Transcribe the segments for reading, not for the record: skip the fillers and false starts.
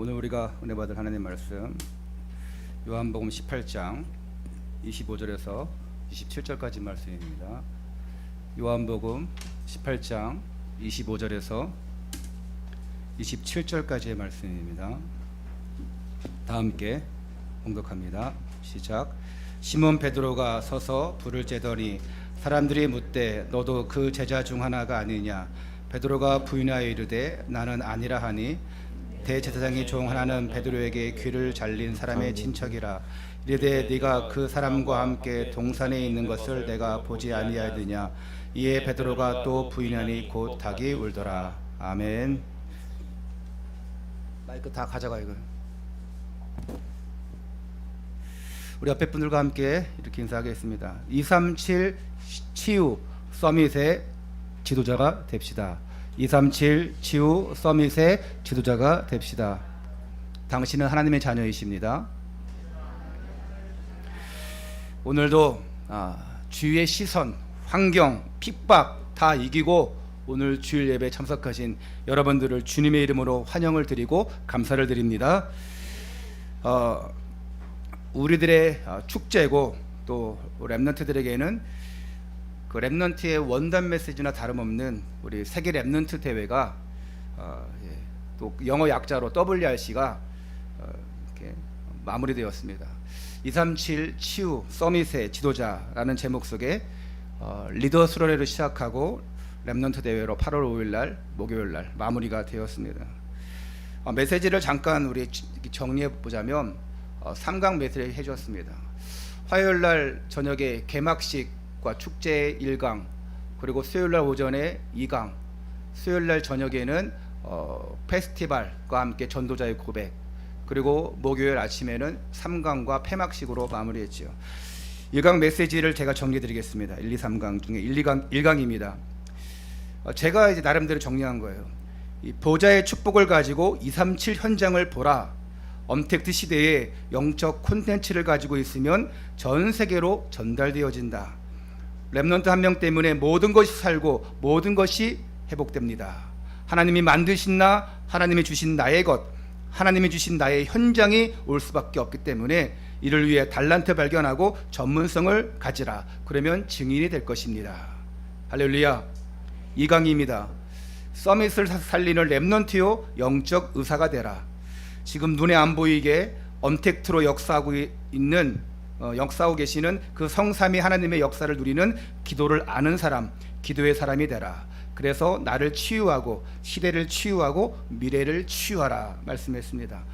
오늘 우리가 은혜 받을 하나님 말씀 요한복음 18장 25절에서 27절까지 말씀입니다. 요한복음 18장 25절에서 27절까지의 말씀입니다. 다 함께 봉독합니다. 시작. 시몬 베드로가 서서 불을 쬐더니 사람들이 묻되 너도 그 제자 중 하나가 아니냐. 베드로가 부인하여 이르되 나는 아니라 하니 대제사장의 종 하나는 베드로에게 귀를 잘린 사람의 친척이라. 이르되 네가 그 사람과 함께 동산에 있는 것을 내가 보지 아니하였느냐. 이에 베드로가 또 부인하니 곧 닭이 울더라. 아멘. 마이크 다 가져가 이거. 우리 옆에 분들과 함께 이렇게 인사하겠습니다. 237 치유 서밋의 지도자가 됩시다. 237 치유 서밋의 지도자가 됩시다. 당신은 하나님의 자녀이십니다. 오늘도 주위의 시선, 환경, 핍박 다 이기고 오늘 주일 예배에 참석하신 여러분들을 주님의 이름으로 환영을 드리고 감사를 드립니다. 우리들의 축제고 또 랩넌트들에게는 그 랩넌트의 원단 메시지나 다름없는 우리 세계 랩넌트 대회가 또 영어 약자로 WRC가 이렇게 마무리되었습니다. 237 치유 서밋의 지도자라는 제목 속에 리더 수련회로 시작하고 랩넌트 대회로 8월 5일 날 목요일 날 마무리가 되었습니다. 메시지를 잠깐 우리 정리해 보자면 3강 메시지를 해주었습니다. 화요일 날 저녁에 개막식과 축제 1강, 그리고 수요일 날 오전에 2강, 수요일 날 저녁에는 페스티벌과 함께 전도자의 고백, 그리고 목요일 아침에는 3강과 폐막식으로 마무리했지요. 1강 메시지를 제가 정리해 드리겠습니다. 1, 2, 3강 중에 1강입니다. 제가 이제 나름대로 정리한 거예요. 이 보좌의 축복을 가지고 237 현장을 보라. 언택트 시대에 영적 콘텐츠를 가지고 있으면 전 세계로 전달되어진다. 랩넌트 한 명 때문에 모든 것이 살고 모든 것이 회복됩니다. 하나님이 만드신 나, 하나님이 주신 나의 것, 하나님이 주신 나의 현장이 올 수밖에 없기 때문에 이를 위해 달란트 발견하고 전문성을 가지라. 그러면 증인이 될 것입니다. 할렐루야. 2강입니다. 서밋을 살리는 랩넌트요 영적 의사가 되라. 지금 눈에 안 보이게 언택트로 역사하고 계시는 그 성삼위 하나님의 역사를 누리는 기도를 아는 사람, 기도의 사람이 되라. 그래서 나를 치유하고 시대를 치유하고 미래를 치유하라 말씀했습니다.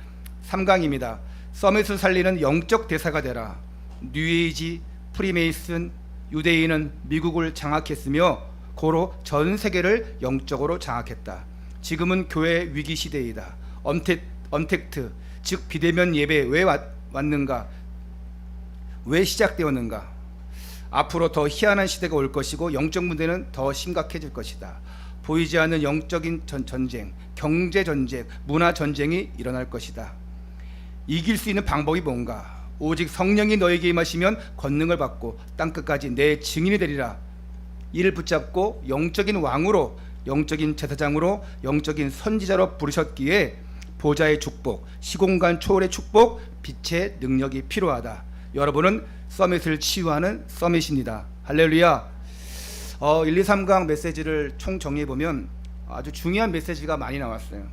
3강입니다. 서밋을 살리는 영적 대사가 되라. 뉴에이지, 프리메이슨, 유대인은 미국을 장악했으며 고로 전 세계를 영적으로 장악했다. 지금은 교회 위기 시대이다. 언택트, 즉 비대면 예배 왜 왔는가? 왜 시작되었는가? 앞으로 더 희한한 시대가 올 것이고 영적 문제는 더 심각해질 것이다. 보이지 않는 영적인 전쟁, 경제 전쟁, 문화 전쟁이 일어날 것이다. 이길 수 있는 방법이 뭔가? 오직 성령이 너에게 임하시면 권능을 받고 땅끝까지 내 증인이 되리라. 이를 붙잡고 영적인 왕으로, 영적인 제사장으로, 영적인 선지자로 부르셨기에 보좌의 축복, 시공간 초월의 축복, 빛의 능력이 필요하다. 여러분은 서밋을 치유하는 서밋입니다. 할렐루야. 1, 2, 3강 메시지를 총 정리해보면 아주 중요한 메시지가 많이 나왔어요.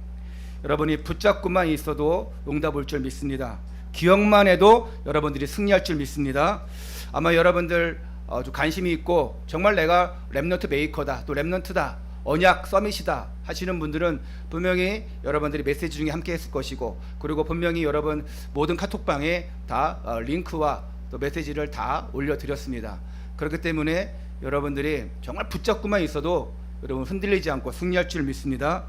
여러분이 붙잡고만 있어도 응답 올 줄 믿습니다. 기억만 해도 여러분들이 승리할 줄 믿습니다. 아마 여러분들 아주 관심이 있고 정말 내가 랩넌트 메이커다, 또 랩넌트다, 언약 서밋이다 하시는 분들은 분명히 여러분들이 메시지 중에 함께 했을 것이고, 그리고 분명히 여러분 모든 카톡방에 다 링크와 또 메시지를 다 올려드렸습니다. 그렇기 때문에 여러분들이 정말 붙잡고만 있어도 여러분 흔들리지 않고 승리할 줄 믿습니다.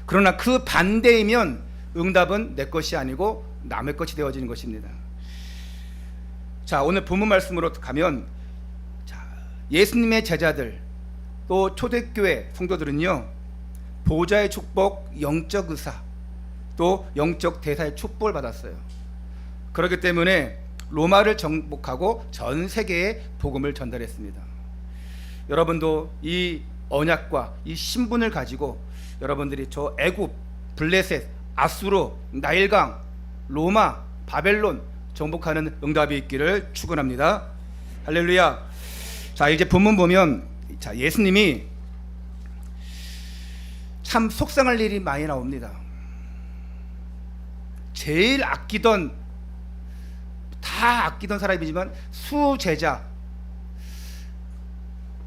그러나 그 반대이면 응답은 내 것이 아니고 남의 것이 되어지는 것입니다. 자, 오늘 본문 말씀으로 가면 예수님의 제자들 또 초대교회 성도들은요 보좌의 축복, 영적 의사, 또 영적 대사의 축복을 받았어요. 그렇기 때문에 로마를 정복하고 전 세계에 복음을 전달했습니다. 여러분도 이 언약과 이 신분을 가지고 여러분들이 저 애굽, 블레셋, 아수르, 나일강, 로마, 바벨론 정복하는 응답이 있기를 축원합니다. 할렐루야. 자, 이제 본문 보면 자, 예수님이 참 속상할 일이 많이 나옵니다. 제일 다 아끼던 사람이지만 수제자,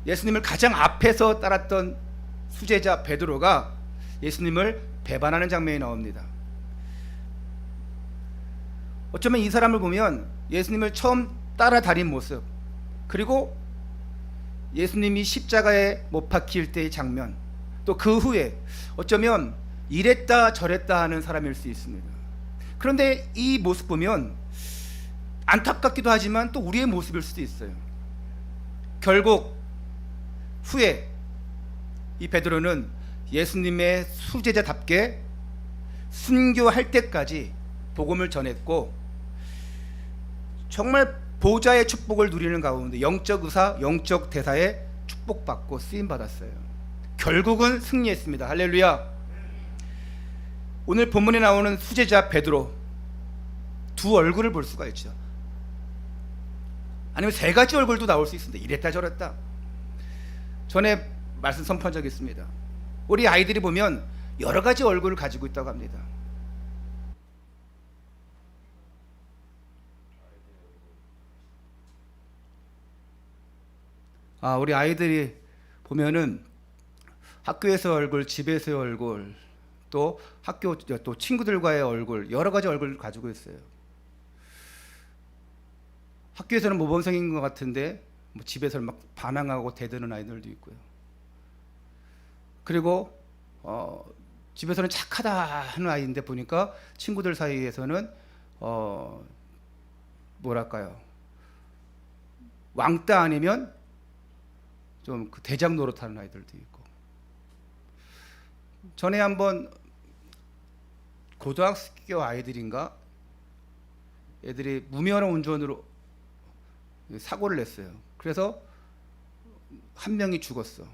예수님을 가장 앞에서 따랐던 수제자 베드로가 예수님을 배반하는 장면이 나옵니다. 어쩌면 이 사람을 보면 예수님을 처음 따라다닌 모습, 그리고 예수님이 십자가에 못 박힐 때의 장면, 또 그 후에 어쩌면 이랬다 저랬다 하는 사람일 수 있습니다. 그런데 이 모습 보면 안타깝기도 하지만 또 우리의 모습일 수도 있어요. 결국 후에 이 베드로는 예수님의 수제자답게 순교할 때까지 복음을 전했고, 정말 보좌의 축복을 누리는 가운데 영적 의사, 영적 대사에 축복받고 쓰임받았어요. 결국은 승리했습니다. 할렐루야. 오늘 본문에 나오는 수제자 베드로, 두 얼굴을 볼 수가 있죠. 아니면 세 가지 얼굴도 나올 수 있습니다. 이랬다 저랬다. 전에 말씀 선포한 적이 있습니다. 우리 아이들이 보면 여러 가지 얼굴을 가지고 있다고 합니다. 우리 아이들이 보면은 학교에서 얼굴, 집에서의 얼굴, 또 학교 또 친구들과의 얼굴, 여러 가지 얼굴을 가지고 있어요. 학교에서는 모범생인 것 같은데 뭐 집에서는 막 반항하고 대드는 아이들도 있고요. 그리고 집에서는 착하다 하는 아이인데 보니까 친구들 사이에서는 뭐랄까요, 왕따 아니면 좀 그 대장 노릇하는 아이들도 있고. 전에 한번 고등학교 아이들인가 애들이 무면허 운전으로 사고를 냈어요. 그래서 한 명이 죽었어.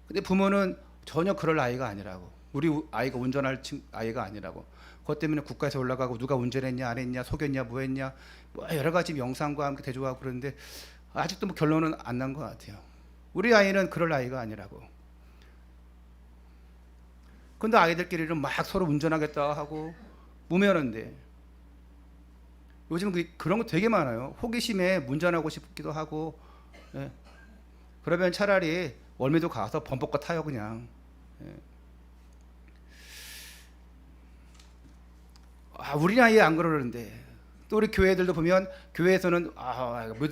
근데 부모는 전혀 그럴 아이가 아니라고, 우리 아이가 운전할 아이가 아니라고, 그것 때문에 국가에서 올라가고 누가 운전했냐 안 했냐 속였냐 뭐 했냐 뭐 여러 가지 영상과 함께 대조하고 그러는데 아직도 뭐 결론은 안 난 것 같아요. 우리 아이는 그럴 아이가 아니라고. 근데 아이들끼리는 막 서로 운전하겠다 하고 무면허인데, 요즘 그런 거 되게 많아요. 호기심에 운전하고 싶기도 하고. 예. 그러면 차라리 월미도 가서 범퍼카 타요 그냥. 예. 우리 아이 안 그러는데. 또 우리 교회들도 보면 교회에서는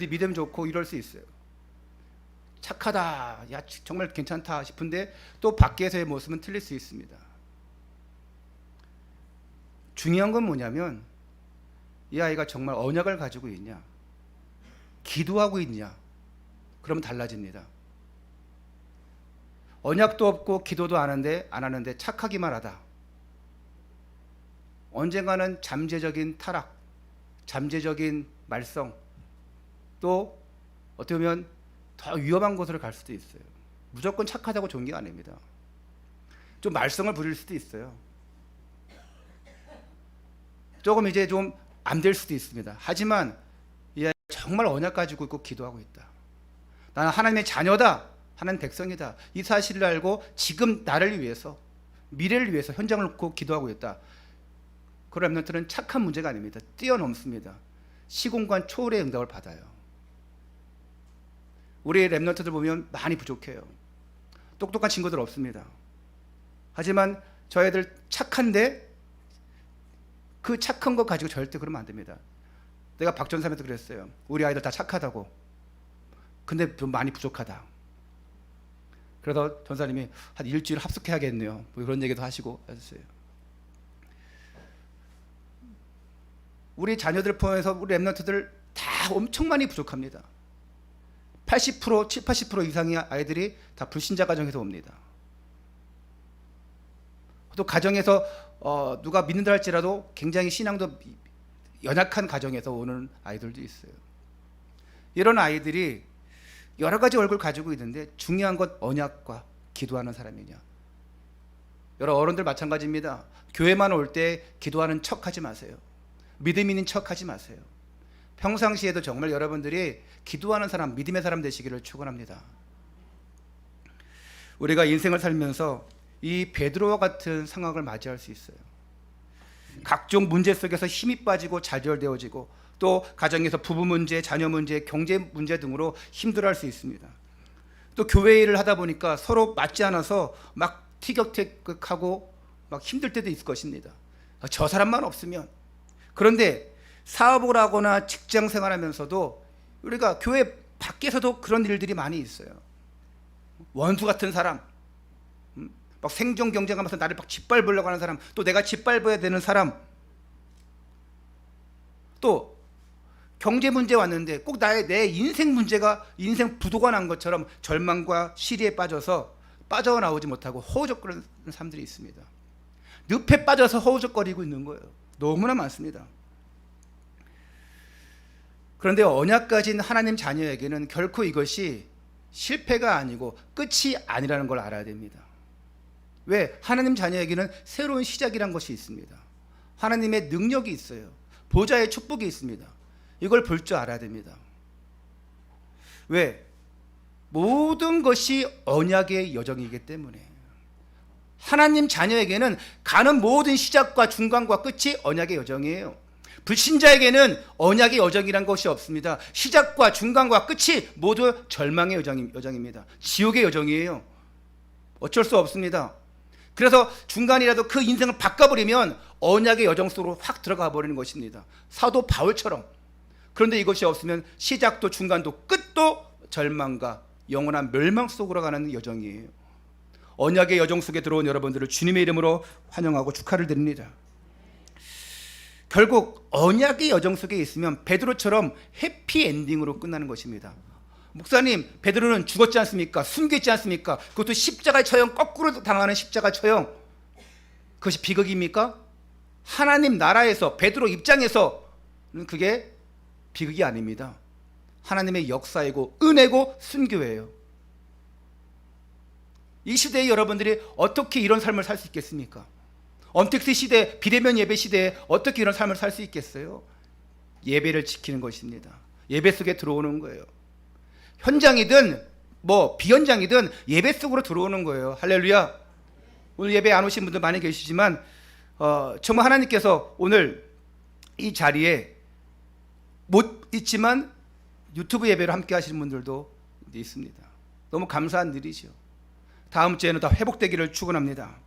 믿음 좋고 이럴 수 있어요. 착하다, 야 정말 괜찮다 싶은데 또 밖에서의 모습은 틀릴 수 있습니다. 중요한 건 뭐냐면 이 아이가 정말 언약을 가지고 있냐, 기도하고 있냐, 그러면 달라집니다. 언약도 없고 기도도 안 하는데 착하기만 하다, 언젠가는 잠재적인 타락, 잠재적인 말썽, 또 어떻게 보면 더 위험한 곳으로 갈 수도 있어요. 무조건 착하다고 좋은 게 아닙니다. 좀 말썽을 부릴 수도 있어요. 조금 이제 좀 안 될 수도 있습니다. 하지만 이 아이 정말 언약 가지고 있고 기도하고 있다. 나는 하나님의 자녀다, 하나님 백성이다, 이 사실을 알고 지금 나를 위해서, 미래를 위해서 현장을 놓고 기도하고 있다. 그 렘넌트는 착한 문제가 아닙니다. 뛰어넘습니다. 시공간 초월의 응답을 받아요. 우리 렘넌트들 보면 많이 부족해요. 똑똑한 친구들 없습니다. 하지만 저희들 착한데 그 착한 거 가지고 절대 그러면 안 됩니다. 내가 박전사한테 그랬어요. 우리 아이들 다 착하다고. 근데 좀 많이 부족하다. 그래서 전사님이 한 일주일 합숙해야겠네요, 뭐 그런 얘기도 하시고 하셨어요. 우리 자녀들 포함해서 우리 렘넌트들 다 엄청 많이 부족합니다. 80%, 80% 이상의 아이들이 다 불신자 가정에서 옵니다. 또 가정에서 누가 믿는다 할지라도 굉장히 신앙도 연약한 가정에서 오는 아이들도 있어요. 이런 아이들이 여러 가지 얼굴 가지고 있는데 중요한 건 언약과 기도하는 사람이냐. 여러 어른들 마찬가지입니다. 교회만 올 때 기도하는 척하지 마세요. 믿음 있는 척하지 마세요. 평상시에도 정말 여러분들이 기도하는 사람, 믿음의 사람 되시기를 축원합니다. 우리가 인생을 살면서 이 베드로와 같은 상황을 맞이할 수 있어요. 각종 문제 속에서 힘이 빠지고 좌절되어지고 또 가정에서 부부 문제, 자녀 문제, 경제 문제 등으로 힘들어할 수 있습니다. 또 교회 일을 하다 보니까 서로 맞지 않아서 막 티격태격하고 막 힘들 때도 있을 것입니다. 저 사람만 없으면. 그런데 사업을 하거나 직장 생활하면서도 우리가 교회 밖에서도 그런 일들이 많이 있어요. 원수 같은 사람, 막 생존 경쟁하면서 나를 막 짓밟으려고 하는 사람, 또 내가 짓밟아야 되는 사람, 또 경제 문제 왔는데 꼭 내 인생 문제가 인생 부도가 난 것처럼 절망과 시리에 빠져서 빠져나오지 못하고 허우적거리는 사람들이 있습니다. 늪에 빠져서 허우적거리고 있는 거예요. 너무나 많습니다. 그런데 언약 가진 하나님 자녀에게는 결코 이것이 실패가 아니고 끝이 아니라는 걸 알아야 됩니다. 왜? 하나님 자녀에게는 새로운 시작이란 것이 있습니다. 하나님의 능력이 있어요. 보좌의 축복이 있습니다. 이걸 볼 줄 알아야 됩니다. 왜? 모든 것이 언약의 여정이기 때문에. 하나님 자녀에게는 가는 모든 시작과 중간과 끝이 언약의 여정이에요. 불신자에게는 언약의 여정이란 것이 없습니다. 시작과 중간과 끝이 모두 절망의 여정입니다. 지옥의 여정이에요. 어쩔 수 없습니다. 그래서 중간이라도 그 인생을 바꿔버리면 언약의 여정 속으로 확 들어가 버리는 것입니다. 사도 바울처럼. 그런데 이것이 없으면 시작도 중간도 끝도 절망과 영원한 멸망 속으로 가는 여정이에요. 언약의 여정 속에 들어온 여러분들을 주님의 이름으로 환영하고 축하를 드립니다. 결국 언약의 여정 속에 있으면 베드로처럼 해피엔딩으로 끝나는 것입니다. 목사님, 베드로는 죽었지 않습니까? 숨겼지 않습니까? 그것도 십자가 처형, 거꾸로 당하는 십자가 처형. 그것이 비극입니까? 하나님 나라에서 베드로 입장에서는 그게 비극이 아닙니다. 하나님의 역사이고 은혜고 순교예요. 이 시대에 여러분들이 어떻게 이런 삶을 살 수 있겠습니까? 언택트 시대, 비대면 예배 시대에 어떻게 이런 삶을 살 수 있겠어요? 예배를 지키는 것입니다. 예배 속에 들어오는 거예요. 현장이든 뭐 비현장이든 예배 속으로 들어오는 거예요. 할렐루야. 오늘 예배 안 오신 분들 많이 계시지만 정말 하나님께서 오늘 이 자리에 못 있지만 유튜브 예배로 함께 하시는 분들도 있습니다. 너무 감사한 일이죠. 다음 주에는 더 회복되기를 축원합니다.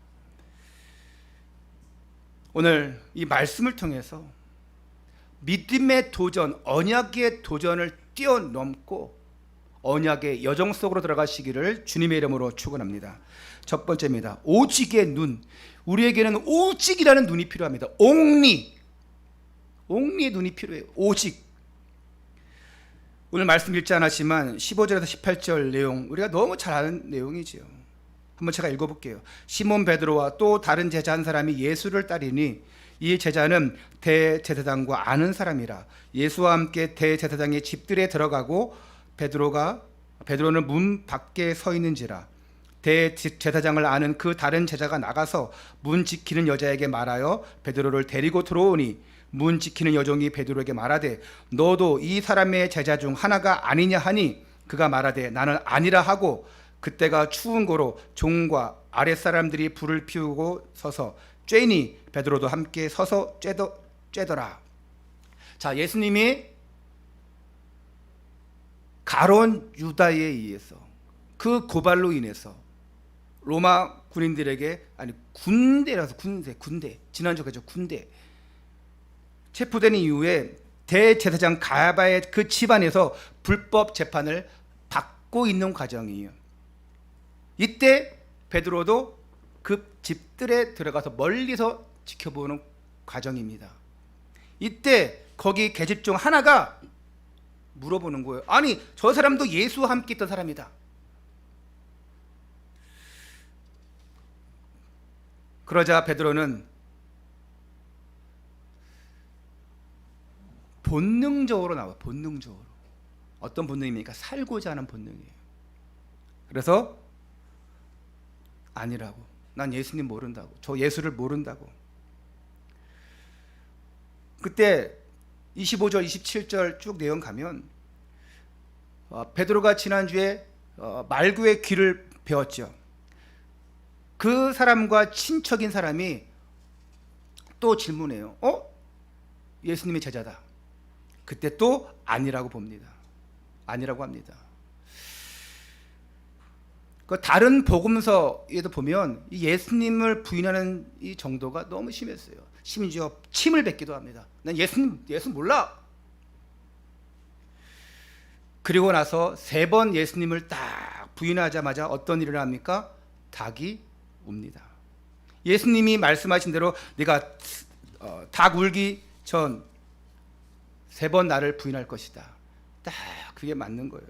오늘 이 말씀을 통해서 믿음의 도전, 언약의 도전을 뛰어넘고 언약의 여정 속으로 들어가시기를 주님의 이름으로 축원합니다. 첫 번째입니다. 오직의 눈. 우리에게는 오직이라는 눈이 필요합니다. only의 눈이 필요해요. 오직. 오늘 말씀 읽지 않았지만 15절에서 18절 내용 우리가 너무 잘 아는 내용이지요. 한번 제가 읽어볼게요. 시몬 베드로와 또 다른 제자 한 사람이 예수를 따르니 이 제자는 대제사장과 아는 사람이라. 예수와 함께 대제사장의 집들에 들어가고 베드로는 문 밖에 서 있는지라. 대제사장을 아는 그 다른 제자가 나가서 문 지키는 여자에게 말하여 베드로를 데리고 들어오니 문 지키는 여종이 베드로에게 말하되 너도 이 사람의 제자 중 하나가 아니냐 하니 그가 말하되 나는 아니라 하고 그때가 추운 고로 종과 아랫사람들이 불을 피우고 서서 쬐니 베드로도 함께 서서 쬐더라. 자, 예수님이 가론 유다에 의해서 그 고발로 인해서 로마 군인들에게 군대라서 군대 지난주 그죠 군대 체포된 이후에 대제사장 가야바의 그 집안에서 불법 재판을 받고 있는 과정이에요. 이때 베드로도 그 집들에 들어가서 멀리서 지켜보는 과정입니다. 이때 거기 계집 중 하나가 물어보는 거예요. 아니, 저 사람도 예수와 함께 있던 사람이다. 그러자 베드로는 본능적으로 나와요. 본능적으로. 어떤 본능입니까? 살고자 하는 본능이에요. 그래서 아니라고. 난 예수님 모른다고. 저 예수를 모른다고. 그때 25절, 27절 쭉 내용 가면 베드로가 지난주에 말구의 귀를 배웠죠. 그 사람과 친척인 사람이 또 질문해요. 예수님이 제자다. 그때 또 아니라고 봅니다. 아니라고 합니다. 그 다른 복음서에도 보면 이 예수님을 부인하는 이 정도가 너무 심했어요. 심지어 침을 뱉기도 합니다. 난 예수 몰라. 그리고 나서 3번 예수님을 딱 부인하자마자 어떤 일을 합니까? 닭이 웁니다. 예수님이 말씀하신 대로 네가 닭 울기 전 3번 나를 부인할 것이다. 딱 그게 맞는 거예요.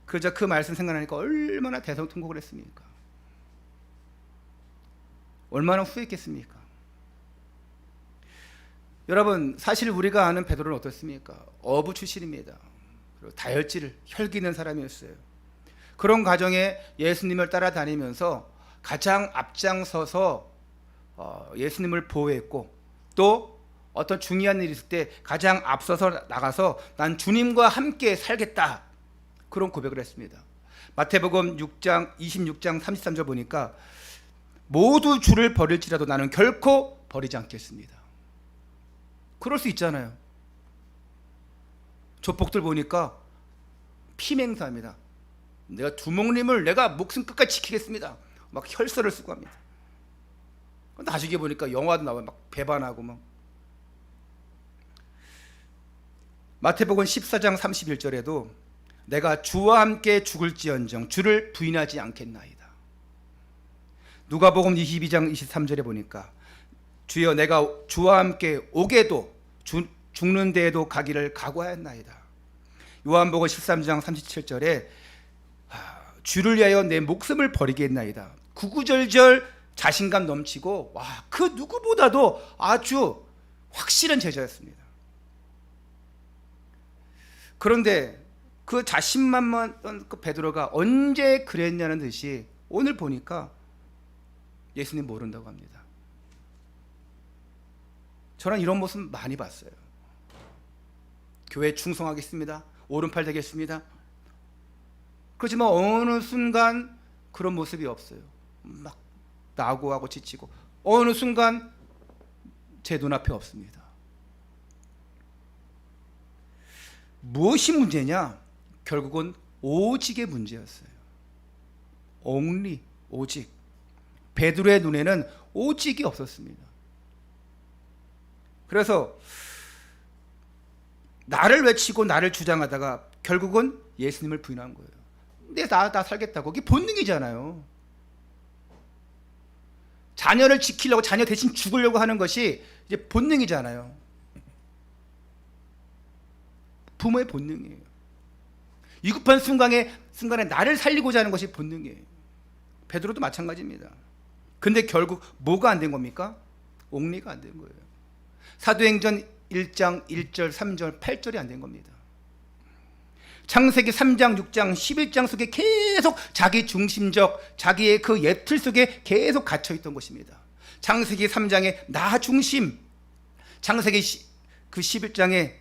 그저 그 말씀 생각하니까 얼마나 대성통곡을 했습니까? 얼마나 후회했겠습니까? 여러분, 사실 우리가 아는 베드로는 어떻습니까? 어부 출신입니다. 그리고 다혈질, 혈기 있는 사람이었어요. 그런 과정에 예수님을 따라다니면서 가장 앞장서서 예수님을 보호했고, 또 어떤 중요한 일이 있을 때 가장 앞서서 나가서 난 주님과 함께 살겠다, 그런 고백을 했습니다. 마태복음 26장 33절 보니까 모두 주를 버릴지라도 나는 결코 버리지 않겠습니다. 그럴 수 있잖아요. 조폭들 보니까 피맹사입니다. 내가 두목님을 내가 목숨 끝까지 지키겠습니다. 막 혈서를 쓰고 합니다. 나중에 보니까 영화도 나와요. 막 배반하고 막. 마태복음 14장 31절에도 내가 주와 함께 죽을지언정 주를 부인하지 않겠나이다. 누가복음 22장 23절에 보니까 주여 내가 주와 함께 오게도 죽는 데에도 가기를 각오하였나이다. 요한복음 13장 37절에 주를 위하여 내 목숨을 버리겠나이다. 구구절절 자신감 넘치고 그 누구보다도 아주 확실한 제자였습니다. 그런데 그 자신만만한 그 베드로가 언제 그랬냐는 듯이 오늘 보니까 예수님 모른다고 합니다. 저는 이런 모습 많이 봤어요. 교회 충성하겠습니다. 오른팔 되겠습니다. 그렇지만 어느 순간 그런 모습이 없어요. 막 낙오하고 지치고 어느 순간 제 눈앞에 없습니다. 무엇이 문제냐? 결국은 오직의 문제였어요. only, 오직. 베드로의 눈에는 오직이 없었습니다. 그래서 나를 외치고 나를 주장하다가 결국은 예수님을 부인한 거예요. 나 살겠다고. 그게 본능이잖아요. 자녀를 지키려고, 자녀 대신 죽으려고 하는 것이 이제 본능이잖아요. 부모의 본능이에요. 위급한 순간에 나를 살리고자 하는 것이 본능이에요. 베드로도 마찬가지입니다. 근데 결국 뭐가 안 된 겁니까? 옥리가 안 된 거예요. 사도행전 1장 1절 3절 8절이 안 된 겁니다. 창세기 3장 6장 11장 속에 계속 자기 중심적 자기의 그 예틀 속에 계속 갇혀있던 것입니다. 창세기 3장에 나 중심, 창세기 6장에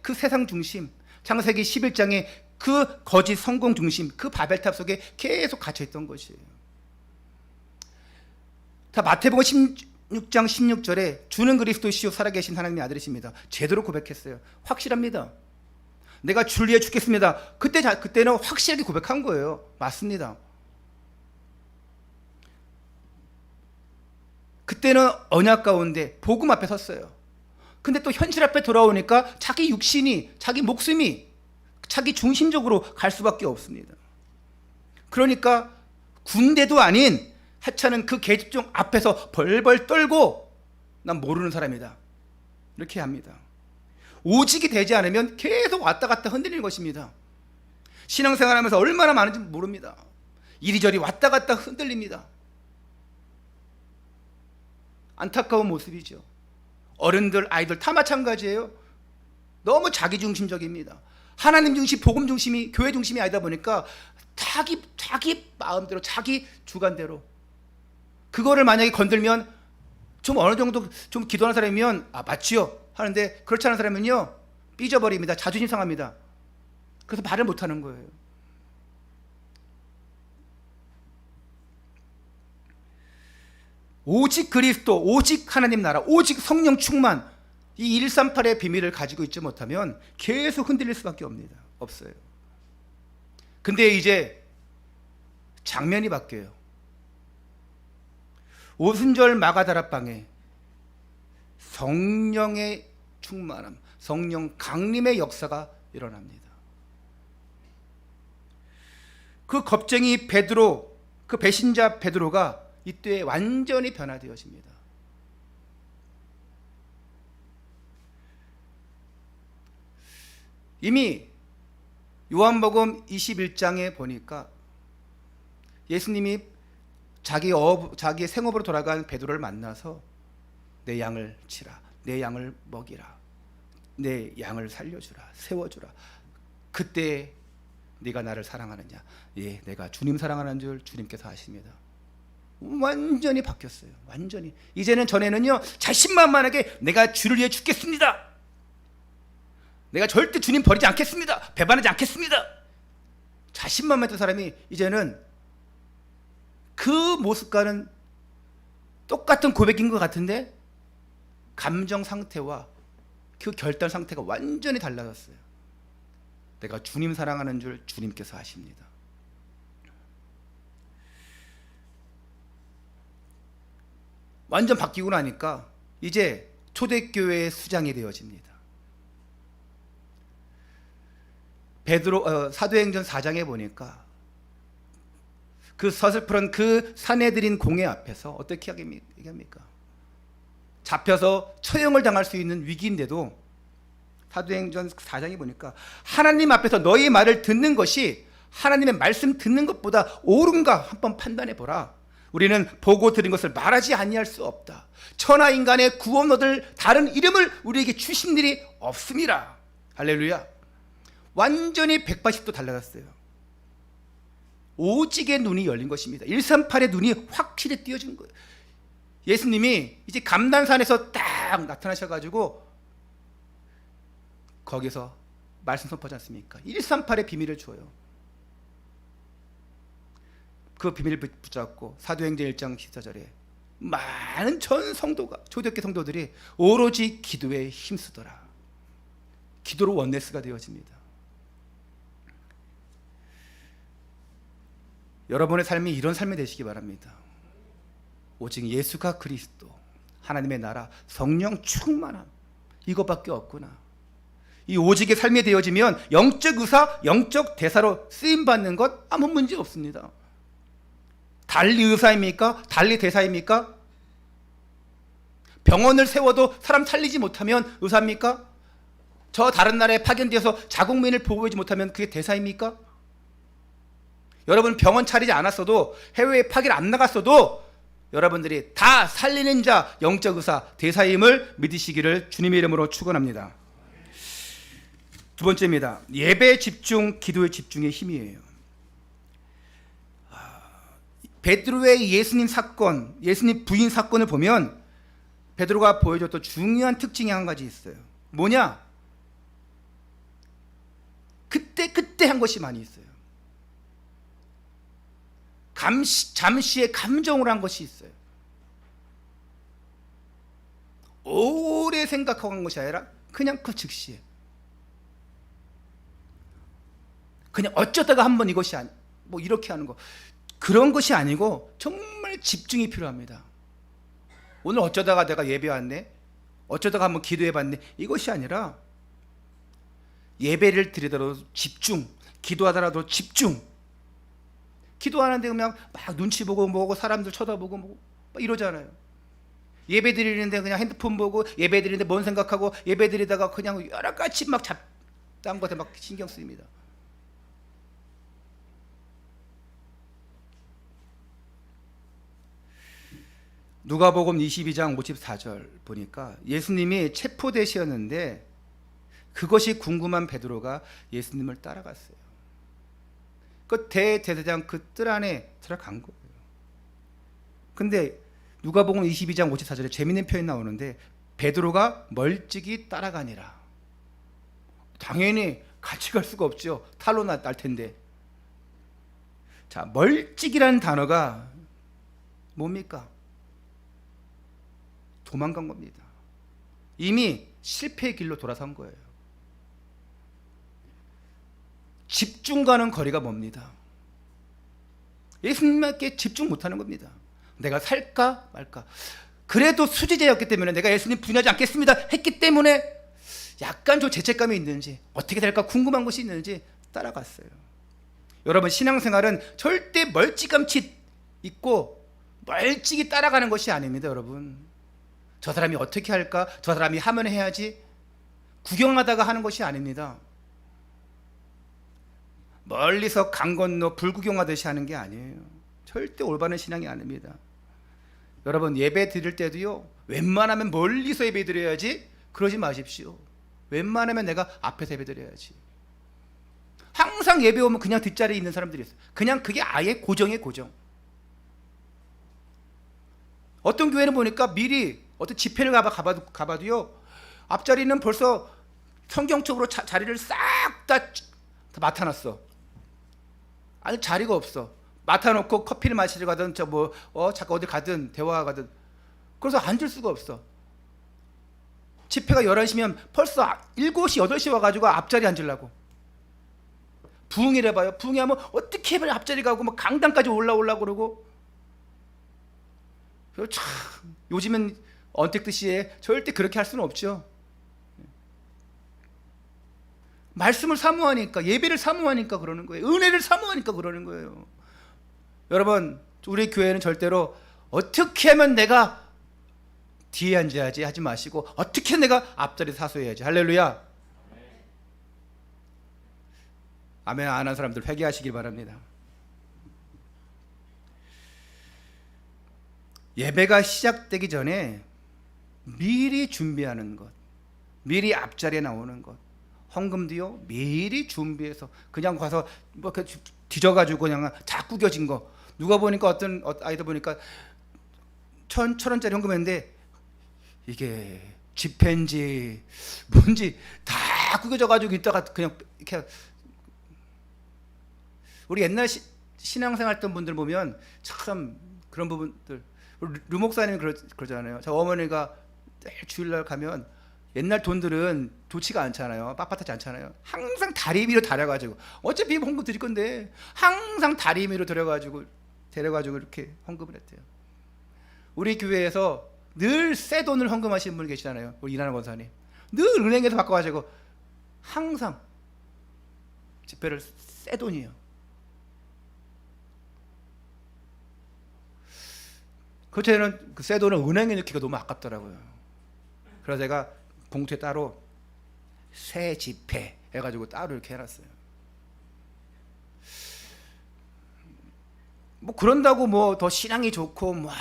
그 세상 중심, 창세기 11장에 그 거짓 성공 중심, 그 바벨탑 속에 계속 갇혀있던 것이에요. 자, 마태복음 16장 16절에 주는 그리스도시요 살아계신 하나님의 아들이십니다. 제대로 고백했어요. 확실합니다. 내가 주를 위해 죽겠습니다. 그때는 확실하게 고백한 거예요. 맞습니다. 그때는 언약 가운데 복음 앞에 섰어요. 근데 또 현실 앞에 돌아오니까 자기 육신이, 자기 목숨이 자기 중심적으로 갈 수밖에 없습니다. 그러니까 군대도 아닌 하찮은 그 계집종 앞에서 벌벌 떨고 난 모르는 사람이다, 이렇게 합니다. 오직이 되지 않으면 계속 왔다 갔다 흔들리는 것입니다. 신앙생활하면서 얼마나 많은지 모릅니다. 이리저리 왔다 갔다 흔들립니다. 안타까운 모습이죠. 어른들, 아이들 다 마찬가지예요. 너무 자기중심적입니다. 하나님 중심, 복음 중심이, 교회 중심이 아니다 보니까 자기 마음대로, 자기 주관대로 그거를 만약에 건들면 좀 어느 정도 좀 기도하는 사람이면 맞지요 하는데, 그렇지 않은 사람은요 삐져버립니다. 자존심 상합니다. 그래서 말을 못하는 거예요. 오직 그리스도, 오직 하나님 나라, 오직 성령 충만, 이 138의 비밀을 가지고 있지 못하면 계속 흔들릴 수밖에 없어요. 근데 이제 장면이 바뀌어요. 오순절 마가다락방에 성령의 충만함, 성령 강림의 역사가 일어납니다. 그 겁쟁이 베드로, 그 배신자 베드로가 이때 완전히 변화되어집니다. 이미 요한복음 21장에 보니까 예수님이 자기의 생업으로 돌아간 베드로를 만나서 내 양을 치라, 내 양을 먹이라, 내 양을 살려주라, 세워주라. 그때 네가 나를 사랑하느냐? 예, 내가 주님 사랑하는 줄 주님께서 아십니다. 완전히 바뀌었어요. 완전히. 이제는, 전에는요 자신만만하게 내가 주를 위해 죽겠습니다, 내가 절대 주님 버리지 않겠습니다, 배반하지 않겠습니다, 자신만만했던 사람이 이제는 그 모습과는 똑같은 고백인 것 같은데 감정 상태와 그 결단 상태가 완전히 달라졌어요. 내가 주님 사랑하는 줄 주님께서 아십니다. 완전 바뀌고 나니까 이제 초대교회의 수장이 되어집니다. 사도행전 4장에 보니까 그 서슬프런 그 사내들인 공회 앞에서 어떻게 얘기합니까? 잡혀서 처형을 당할 수 있는 위기인데도 사도행전 4장에 보니까 하나님 앞에서 너희 말을 듣는 것이 하나님의 말씀 듣는 것보다 옳은가 한번 판단해 보라. 우리는 보고 들은 것을 말하지 아니할 수 없다. 천하 인간의 구원 얻을 다른 이름을 우리에게 주신 일이 없음이라. 할렐루야. 완전히 180도 달라졌어요. 오직의 눈이 열린 것입니다. 138의 눈이 확실히 띄어진 거예요. 예수님이 이제 감난산에서 딱 나타나셔가지고 거기서 말씀 선포하지 않습니까? 138의 비밀을 줘요. 그 비밀을 붙잡고 사도행전 1장 14절에 많은 전 성도가, 초대교회 성도들이 오로지 기도에 힘쓰더라. 기도로 원네스가 되어집니다. 여러분의 삶이 이런 삶이 되시기 바랍니다. 오직 예수가 그리스도, 하나님의 나라, 성령 충만함, 이것밖에 없구나. 이 오직의 삶이 되어지면 영적 의사, 영적 대사로 쓰임받는 것 아무 문제 없습니다. 달리 의사입니까? 달리 대사입니까? 병원을 세워도 사람 살리지 못하면 의사입니까? 저 다른 나라에 파견되어서 자국민을 보호하지 못하면 그게 대사입니까? 여러분 병원 차리지 않았어도, 해외에 파견 안 나갔어도 여러분들이 다 살리는 자, 영적 의사, 대사임을 믿으시기를 주님의 이름으로 축원합니다. 두 번째입니다. 예배 집중, 기도의 집중의 힘이에요. 베드로의 예수님 사건, 예수님 부인 사건을 보면 베드로가 보여줬던 중요한 특징이 한 가지 있어요. 뭐냐? 그때 한 것이 많이 있어요. 잠시의 감정으로 한 것이 있어요. 오래 생각하고 한 것이 아니라 그냥 그 즉시에, 그냥 어쩌다가 한번 이것이 뭐 이렇게 하는 거, 그런 것이 아니고 정말 집중이 필요합니다. 오늘 어쩌다가 내가 예배 왔네, 어쩌다가 한번 기도해 봤네, 이것이 아니라 예배를 드리더라도 집중, 기도하더라도 집중. 기도하는데 그냥 막 눈치 보고 뭐고 사람들 쳐다보고 뭐 이러잖아요. 예배 드리는데 그냥 핸드폰 보고, 예배 드리는데 뭔 생각하고, 예배 드리다가 그냥 여러 가지 막 딴 것에 막 신경 쓰입니다. 누가복음 22장 54절 보니까 예수님이 체포되셨는데 그것이 궁금한 베드로가 예수님을 따라갔어요. 그 대제사장 그 뜰 안에 들어간 거예요. 근데 누가복음 22장 54절에 재미있는 표현이 나오는데 베드로가 멀찍이 따라가니라. 당연히 같이 갈 수가 없죠. 탈로 날 텐데. 자, 멀찍이라는 단어가 뭡니까? 도망간 겁니다. 이미 실패의 길로 돌아선 거예요. 집중가는 거리가 멉니다. 예수님께 집중 못하는 겁니다. 내가 살까 말까. 그래도 수지자였기 때문에 내가 예수님 분하지 않겠습니다 했기 때문에 약간 좀 죄책감이 있는지 어떻게 될까 궁금한 것이 있는지 따라갔어요. 여러분, 신앙생활은 절대 멀찌감치 있고 멀찍이 따라가는 것이 아닙니다. 여러분, 저 사람이 어떻게 할까, 저 사람이 하면 해야지 구경하다가 하는 것이 아닙니다. 멀리서 강 건너 불 구경하듯이 하는 게 아니에요. 절대 올바른 신앙이 아닙니다. 여러분, 예배 드릴 때도요, 웬만하면 멀리서 예배 드려야지 그러지 마십시오. 웬만하면 내가 앞에서 예배 드려야지. 항상 예배 오면 그냥 뒷자리에 있는 사람들이 있어요. 그냥 그게 아예 고정이에요, 고정. 어떤 교회는 보니까 미리 어떤 집회를 가봐도요, 앞자리는 벌써 성경적으로 자리를 싹 다 맡아놨어. 아니, 자리가 없어. 맡아놓고 커피를 마시러 가든 잠깐 어디 가든 대화 가든, 그래서 앉을 수가 없어. 집회가 11시면 벌써 7시 8시 와가지고 앞자리 앉으려고 부흥이래 봐요. 부흥하면 어떻게 해야 앞자리 가고 막 강당까지 올라오려고 그러고. 참, 요즘은 언택트시에 절대 그렇게 할 수는 없죠. 말씀을 사모하니까, 예배를 사모하니까 그러는 거예요. 은혜를 사모하니까 그러는 거예요. 여러분, 우리 교회는 절대로 어떻게 하면 내가 뒤에 앉아야지 하지 마시고 어떻게 내가 앞자리 사수해야지. 할렐루야. 아멘 안 하는 사람들 회개하시길 바랍니다. 예배가 시작되기 전에 미리 준비하는 것, 미리 앞자리에 나오는 것, 헌금도요 미리 준비해서 그냥 가서 뭐 뒤져가지고 그냥 다 구겨진 거. 누가 보니까 어떤 아이들 보니까 천 원짜리 헌금했는데 이게 집회인지 뭔지 다 구겨져가지고 있다가 그냥 이렇게. 우리 옛날 신앙생활 했던 분들 보면 참 그런 부분들, 류 목사님이 그러잖아요. 저 어머니가 매일 주일날 가면 옛날 돈들은 좋지가 않잖아요. 빳빳하지 않잖아요. 항상 다리 위로 다려가지고, 어차피 헌금 드릴 건데 항상 다리 위로 데려가지고 이렇게 헌금을 했대요. 우리 교회에서 늘 새 돈을 헌금하시는 분 계시잖아요. 우리 이나는 권사님 늘 은행에서 바꿔가지고 항상 집회를 새 돈이에요. 그 저는 그 새 돈을 은행에 넣기가 너무 아깝더라고요. 그래서 제가 봉투에 따로 새 집회 해가지고 따로 이렇게 해놨어요. 뭐 그런다고 뭐 더 신앙이 좋고 뭐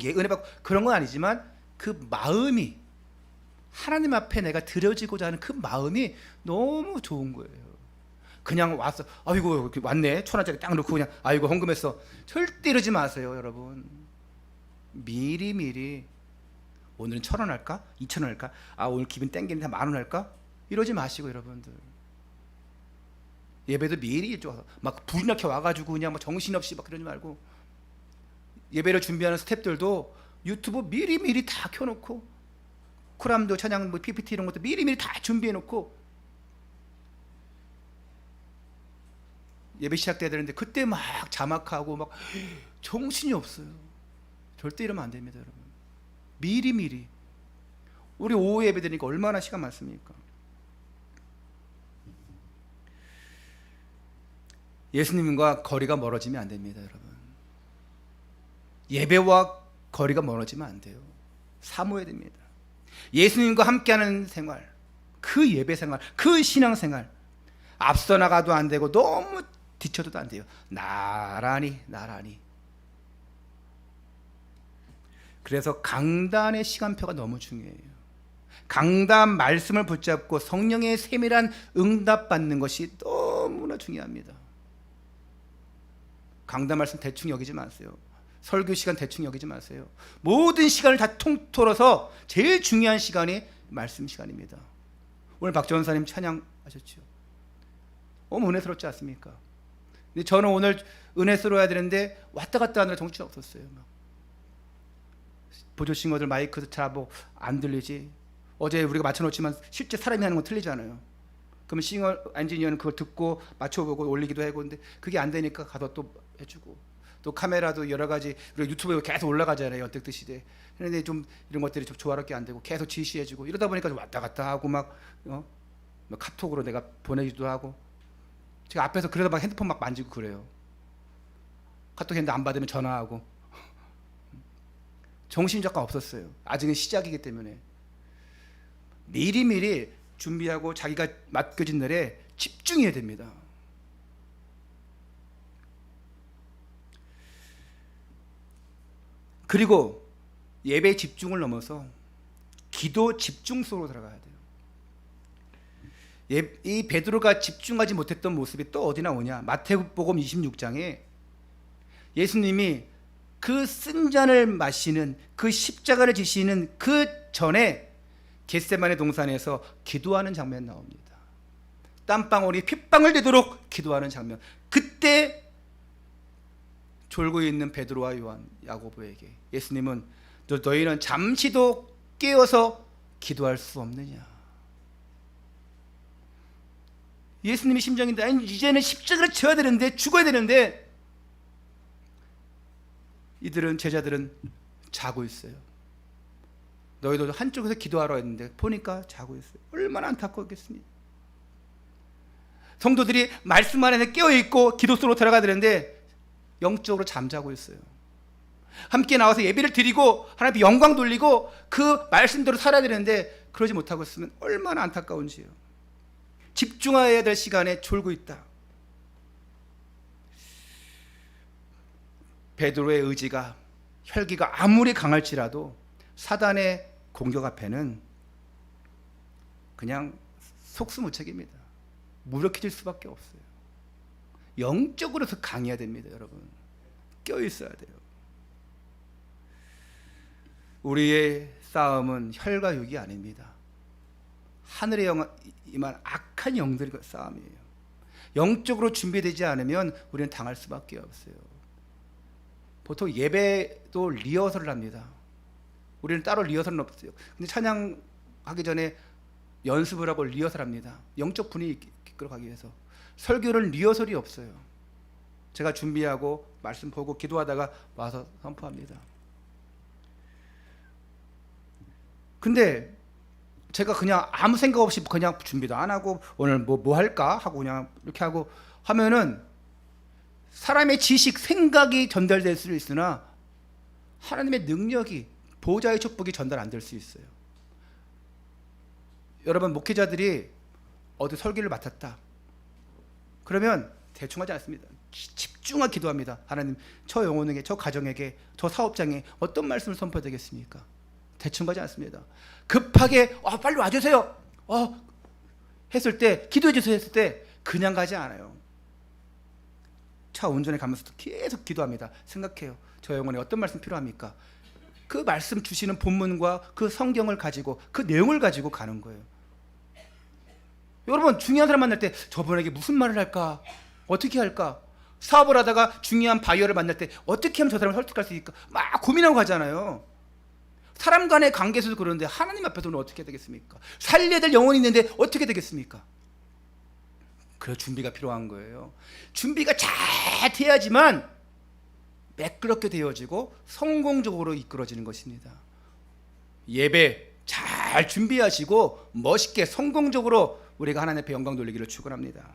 은혜 받고 그런 건 아니지만, 그 마음이 하나님 앞에 내가 드려지고자 하는 그 마음이 너무 좋은 거예요. 그냥 와서 아이고 왔네 1,000원짜리 딱 넣고 그냥 아이고 헌금했어. 절대 이러지 마세요, 여러분. 미리 오늘은 1,000원 할까? 2,000원 할까? 오늘 기분 땡기는데 10,000원 할까? 이러지 마시고, 여러분들. 예배도 미리 막 불이 나게 와가지고 그냥 막 정신없이 막 그러지 말고, 예배를 준비하는 스태프들도 유튜브 미리 다 켜놓고, 쿠람도 찬양 뭐 PPT 이런 것도 미리 다 준비해놓고, 예배 시작돼야 되는데 그때 막 자막하고 막 정신이 없어요. 절대 이러면 안 됩니다, 여러분. 미리 우리 오후 예배 드리니까 얼마나 시간 많습니까? 예수님과 거리가 멀어지면 안 됩니다, 여러분. 예배와 거리가 멀어지면 안 돼요. 사모해야 됩니다. 예수님과 함께하는 생활, 그 예배 생활, 그 신앙 생활, 앞서 나가도 안 되고 너무 뒤쳐도 안 돼요. 나란히. 그래서 강단의 시간표가 너무 중요해요. 강단 말씀을 붙잡고 성령의 세밀한 응답받는 것이 너무나 중요합니다. 강단 말씀 대충 여기지 마세요. 설교 시간 대충 여기지 마세요. 모든 시간을 다 통틀어서 제일 중요한 시간이 말씀 시간입니다. 오늘 박전사님 찬양하셨죠. 너무 은혜스럽지 않습니까? 근데 저는 오늘 은혜스러워야 되는데 왔다 갔다 하느라 정신 없었어요. 보조싱어들 마이크 잘 뭐 안 들리지. 어제 우리가 맞춰놓지만 실제 사람이 하는 건 틀리잖아요. 그러면 싱어 엔지니어는 그걸 듣고 맞춰보고 올리기도 하고, 근데 그게 안 되니까 가서 또 해주고, 또 카메라도 여러 가지 우리가 유튜브에 계속 올라가잖아요. 연택트 시대. 그런데 좀 이런 것들이 좀 조화롭게 안 되고 계속 지시해주고 이러다 보니까 좀 왔다 갔다 하고 막 카톡으로 내가 보내기도 하고, 제가 앞에서 그러다 막 핸드폰 막 만지고 그래요. 카톡 했는데 안 받으면 전화하고. 정신이 잠깐 없었어요. 아직은 시작이기 때문에. 미리미리 준비하고 자기가 맡겨진 날에 집중해야 됩니다. 그리고 예배 집중을 넘어서 기도 집중 속으로 들어가야 돼요. 이 베드로가 집중하지 못했던 모습이 또 어디 나오냐? 마태복음 26장에 예수님이 그 쓴 잔을 마시는, 그 십자가를 지시는 그 전에 겟세마네 동산에서 기도하는 장면 나옵니다. 땀방울이 핏방울 되도록 기도하는 장면. 그때 졸고 있는 베드로와 요한, 야고보에게 예수님은 너희는 잠시도 깨어서 기도할 수 없느냐? 예수님의 심정인데, 아니 이제는 십자가를 져야 되는데, 죽어야 되는데, 이들은, 제자들은 자고 있어요. 너희도 한쪽에서 기도하러 했는데 보니까 자고 있어요. 얼마나 안타까웠겠습니까? 성도들이 말씀 안에 깨어있고 기도 속으로 들어가야 되는데 영적으로 잠자고 있어요. 함께 나와서 예배를 드리고 하나님께 영광 돌리고 그 말씀대로 살아야 되는데 그러지 못하고 있으면 얼마나 안타까운지요. 집중해야 될 시간에 졸고 있다. 베드로의 의지가, 혈기가 아무리 강할지라도 사단의 공격 앞에는 그냥 속수무책입니다. 무력해질 수밖에 없어요. 영적으로서 강해야 됩니다. 여러분, 껴있어야 돼요. 우리의 싸움은 혈과 육이 아닙니다. 하늘에 임한 악한 영들과 싸움이에요. 영적으로 준비되지 않으면 우리는 당할 수밖에 없어요. 보통 예배도 리허설을 합니다. 우리는 따로 리허설은 없어요. 근데 찬양하기 전에 연습을 하고 리허설합니다. 영적 분위기 이끌어가기 위해서. 설교는 리허설이 없어요. 제가 준비하고 말씀 보고 기도하다가 와서 선포합니다. 근데 제가 그냥 아무 생각 없이 그냥 준비도 안 하고 오늘 뭐 할까 하고 그냥 이렇게 하고 하면은 사람의 지식, 생각이 전달될 수 있으나 하나님의 능력이, 보좌의 축복이 전달 안 될 수 있어요. 여러분, 목회자들이 어디 설교를 맡았다 그러면 대충 하지 않습니다. 집중하게 기도합니다. 하나님, 저 영혼에게, 저 가정에게, 저 사업장에 어떤 말씀을 선포되겠습니까? 대충 가지 않습니다. 급하게 빨리 와주세요 했을 때, 기도해 주세요 했을 때 그냥 가지 않아요. 차 운전해 가면서도 계속 기도합니다. 생각해요. 저 영혼에 어떤 말씀 필요합니까? 그 말씀 주시는 본문과 그 성경을 가지고, 그 내용을 가지고 가는 거예요. 여러분, 중요한 사람 만날 때 저분에게 무슨 말을 할까? 어떻게 할까? 사업을 하다가 중요한 바이어를 만날 때 어떻게 하면 저 사람을 설득할 수 있을까? 막 고민하고 가잖아요. 사람 간의 관계에서도 그러는데 하나님 앞에서는 어떻게 되겠습니까? 살려야 될 영혼이 있는데 어떻게 되겠습니까? 그래서 준비가 필요한 거예요. 준비가 잘 돼야지만 매끄럽게 되어지고 성공적으로 이끌어지는 것입니다. 예배 잘 준비하시고 멋있게 성공적으로 우리가 하나님 앞에 영광 돌리기를 축원합니다.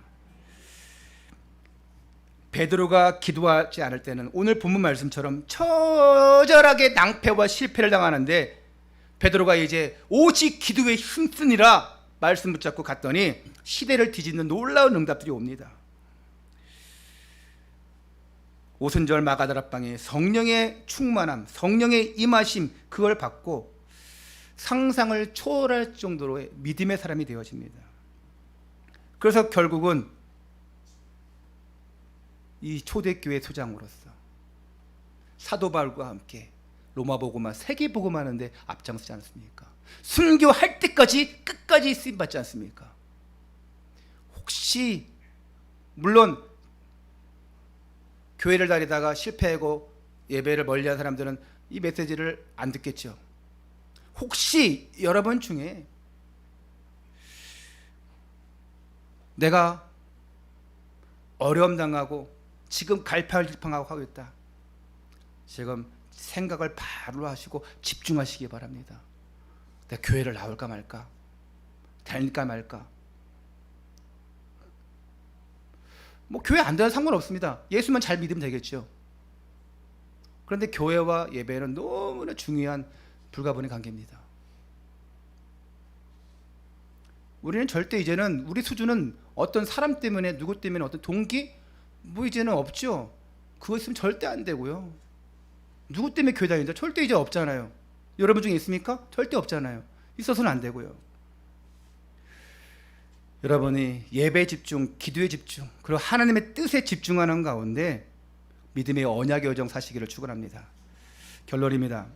베드로가 기도하지 않을 때는 오늘 본문 말씀처럼 처절하게 낭패와 실패를 당하는데, 베드로가 이제 오직 기도에 힘쓰니라 말씀 붙잡고 갔더니 시대를 뒤집는 놀라운 응답들이 옵니다. 오순절 마가다락방에 성령의 충만함, 성령의 임하심, 그걸 받고 상상을 초월할 정도로의 믿음의 사람이 되어집니다. 그래서 결국은 이 초대교회 소장으로서 사도 바울과 함께 로마 복음만 세계 복음 하는데 앞장서지 않습니까? 순교할 때까지 끝까지 쓰임 받지 않습니까? 혹시 물론 교회를 다니다가 실패하고 예배를 멀리한 사람들은 이 메시지를 안 듣겠죠. 혹시 여러분 중에 내가 어려움 당하고 지금 갈팡질팡하고 있다, 지금 생각을 바로 하시고 집중하시기 바랍니다. 내가 교회를 나올까 말까, 다닐까 말까. 뭐 교회 안 다녀도 상관없습니다. 예수만 잘 믿으면 되겠죠. 그런데 교회와 예배는 너무나 중요한 불가분의 관계입니다. 우리는 절대 이제는 우리 수준은 어떤 사람 때문에, 누구 때문에, 어떤 동기 뭐 이제는 없죠. 그거 있으면 절대 안 되고요. 누구 때문에 교회 다닌다 절대 이제 없잖아요. 여러분 중에 있습니까? 절대 없잖아요. 있어서는 안 되고요. 여러분이 예배에 집중, 기도에 집중, 그리고 하나님의 뜻에 집중하는 가운데 믿음의 언약의 여정 사시기를 축원합니다. 결론입니다.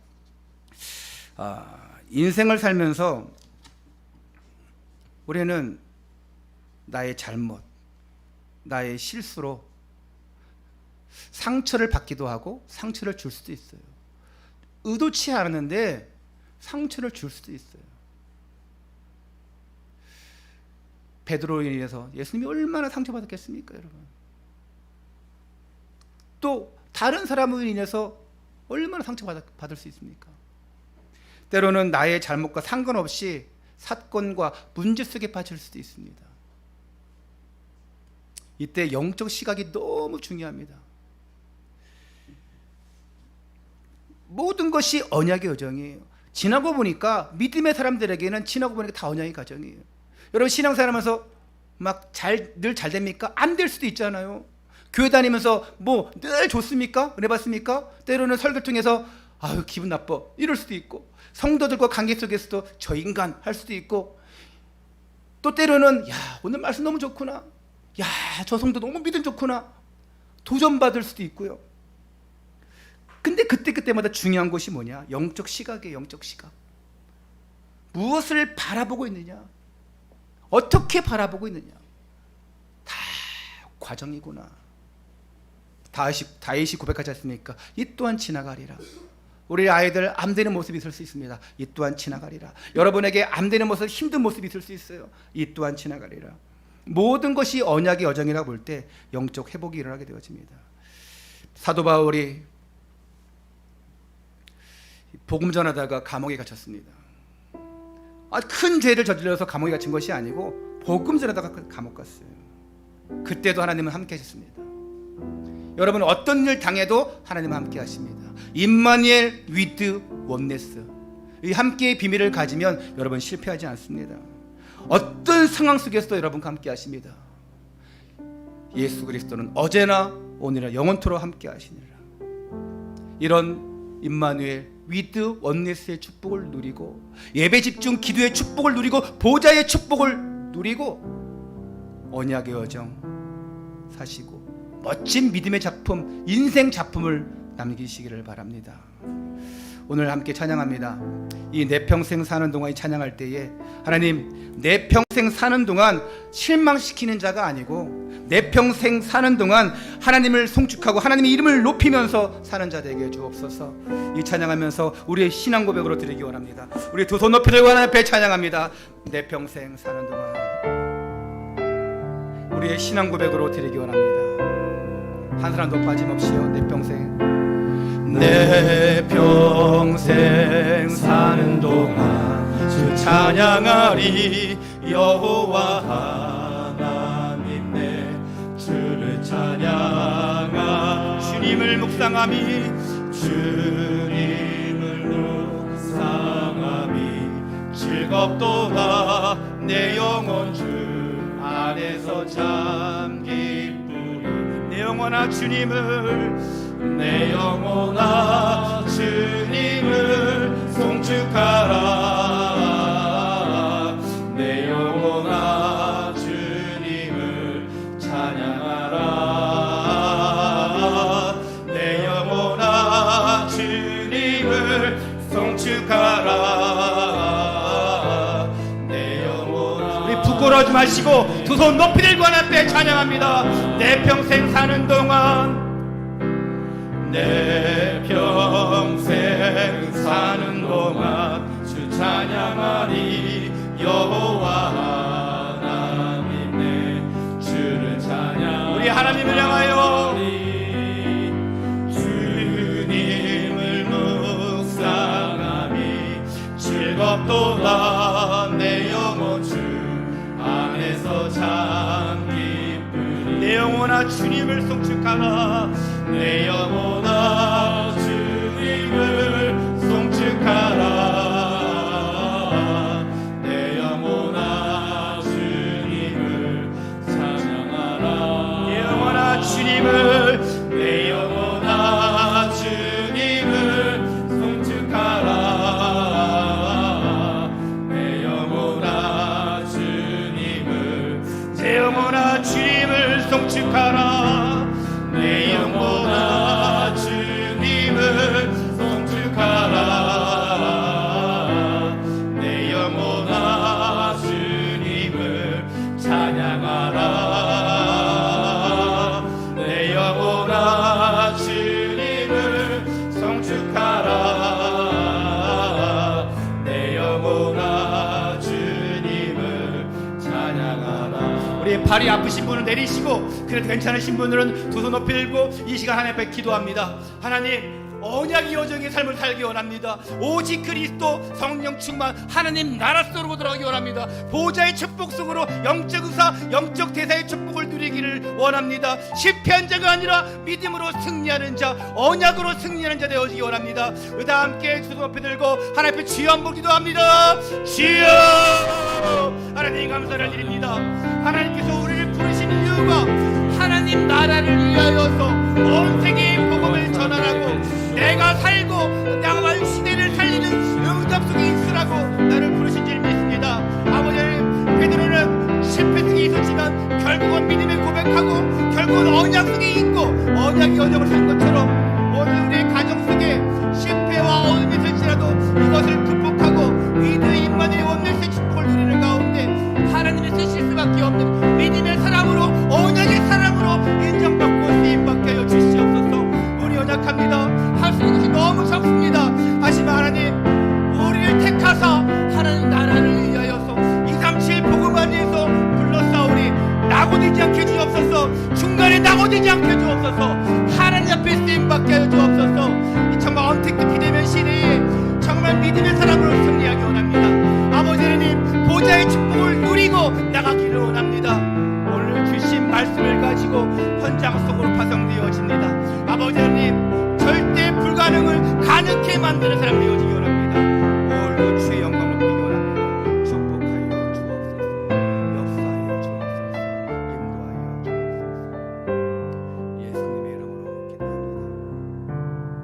인생을 살면서 우리는 나의 잘못, 나의 실수로 상처를 받기도 하고 상처를 줄 수도 있어요. 의도치 않았는데 상처를 줄 수도 있어요. 베드로로 인해서 예수님이 얼마나 상처받았겠습니까, 여러분? 또 다른 사람으로 인해서 얼마나 상처받을 수 있습니까? 때로는 나의 잘못과 상관없이 사건과 문제 속에 빠질 수도 있습니다. 이때 영적 시각이 너무 중요합니다. 모든 것이 언약의 여정이에요. 지나고 보니까 믿음의 사람들에게는 지나고 보니까 다 언약의 과정이에요. 여러분 신앙생활하면서 막 늘 잘 됩니까? 안 될 수도 있잖아요. 교회 다니면서 뭐 늘 좋습니까? 은혜 받습니까? 때로는 설교 통해서 아유 기분 나빠 이럴 수도 있고, 성도들과 관계 속에서도 저 인간 할 수도 있고, 또 때로는 야 오늘 말씀 너무 좋구나, 야 저 성도 너무 믿음 좋구나 도전받을 수도 있고요. 근데 그때마다 중요한 것이 뭐냐? 영적 시각이에요. 영적 시각. 무엇을 바라보고 있느냐, 어떻게 바라보고 있느냐. 다 과정이구나. 다윗이 고백하지 않습니까? 이 또한 지나가리라. 우리 아이들 암되는 모습이 있을 수 있습니다. 이 또한 지나가리라. 여러분에게 암되는 모습, 힘든 모습이 있을 수 있어요. 이 또한 지나가리라. 모든 것이 언약의 여정이라고 볼 때 영적 회복이 일어나게 되어집니다. 사도 바울이 복음 전하다가 감옥에 갇혔습니다. 큰 죄를 저질러서 감옥에 갇힌 것이 아니고 복음 전하다가 감옥 갔어요. 그때도 하나님은 함께 하셨습니다. 여러분 어떤 일 당해도 하나님은 함께 하십니다. 임마누엘 위드 원네스, 이 함께의 비밀을 가지면 여러분 실패하지 않습니다. 어떤 상황 속에서도 여러분과 함께 하십니다. 예수 그리스도는 어제나 오늘이나 영원토록 함께 하시니라. 이런 임마누엘 위드 원네스의 축복을 누리고, 예배 집중 기도의 축복을 누리고, 보좌의 축복을 누리고, 언약의 여정 사시고 멋진 믿음의 작품, 인생 작품을 남기시기를 바랍니다. 오늘 함께 찬양합니다. 이 내 평생 사는 동안 찬양할 때에 하나님, 내 평생 사는 동안 실망시키는 자가 아니고 내 평생 사는 동안 하나님을 송축하고 하나님의 이름을 높이면서 사는 자 되게 주옵소서. 이 찬양하면서 우리의 신앙 고백으로 드리기 원합니다. 우리 두 손 높이 들고 하나님 앞에 찬양합니다. 내 평생 사는 동안 우리의 신앙 고백으로 드리기 원합니다. 한 사람도 빠짐없이요. 내 평생 사는 동안 주 찬양하리. 여호와 하나님 내 주를 찬양하. 주님을 묵상함이, 주님을 묵상함이 즐겁도다. 내 영혼 주 안에서 참 기쁘리. 내 영혼아 주님을, 내 영혼아 주님을 송축하라. 내 영혼아 주님을 찬양하라. 내 영혼아 주님을 송축하라. 내 영혼아. 우리 부끄러워하지 마시고 두 손 높이 들고 하나님 앞에 찬양합니다. 내 평생 사는 동안, 내 평생 사는 동안 주 찬양하리. 여호와 하나님 내 주를 찬양. 우리 하나님을 향하여 주님을 묵상하니 즐겁도다. 내 영혼 주 안에서 참 기쁘리. 내 영혼아 주님을 송축하라. 내 영혼아 주님을 송축하라. 내 영혼아 주님을 찬양하라. 내 영혼아 주님을, 내 영혼아 주님을 송축하라. 내 영혼아 주님을, 내 영혼아 주님을 송축하라. 내 영혼아 주님을 송축하라. 내 영혼아 주님을 찬양하라. 내 영혼아 주님을 송축하라. 내 영혼아 주님을 찬양하라. 우리 발이 아프신 분은 내리시고, 그래도 괜찮으신 분들은 두 손 높이 들고 이 시간 하나님 앞에 기도합니다. 하나님, 언약의 여정의 삶을 살기 원합니다. 오직 그리스도 성령 충만 하나님 나라 속으로 들어가기 원합니다. 보좌의 축복 속으로 영적 의사, 영적 대사의 축복을 누리기를 원합니다. 실패한 자가 아니라 믿음으로 승리하는 자, 언약으로 승리하는 자 되어지기 원합니다. 다 함께 두 손 높이 들고 하나님 앞에 주여 한번 기도합니다. 주여. 하나님 감사를 드립니다. 하나님께서 우리를 부르시는 이유가 하나님 나라를 위하여서 온 세계에 복음을 전하라고, 내가 살고 나가 시대를 살리는 응답 속에 있으라고 나를 부르신 줄 믿습니다. 아버지, 베드로는 실패 속에 있었지만 결국은 믿음을 고백하고 결국은 언약 속에 있고 언약의 여정을 산 것처럼 오늘 우리의 가정 속에 실패와 어둠이 있을지라도 이것을 극복하고 위대의 임마누엘 원내스의 축복을 누리는 가운데 하나님이 쓰실 수밖에 없는 믿음의 사람으로, 언약의 사람으로 인정받고 쓰임받게 하여 주시옵소서. 우리 언약합니다. 할 수 있는 것이 너무 적습니다. 하지만 하나님, 우리를 택하사 하나님 나라를 위하여서 237 복음 안에서 불러싸우리. 낙오되지 않게 주옵소서. 중간에 낙오되지 않게 주옵소서. 하나님 앞에 쓰임받게 하여 주옵소서. 이 정말 언택트 비대면 시대에 정말 믿음의 사람으로 승리하기 원합니다. 아버지 하나님, 보좌의 축복을 누리고 나가기를 원합니다. 오늘 주신 말씀을 가지고 현장 속으로 파송되어집니다. 아버지 하나님, 절대 불가능을 가능케 만드는 사람 되어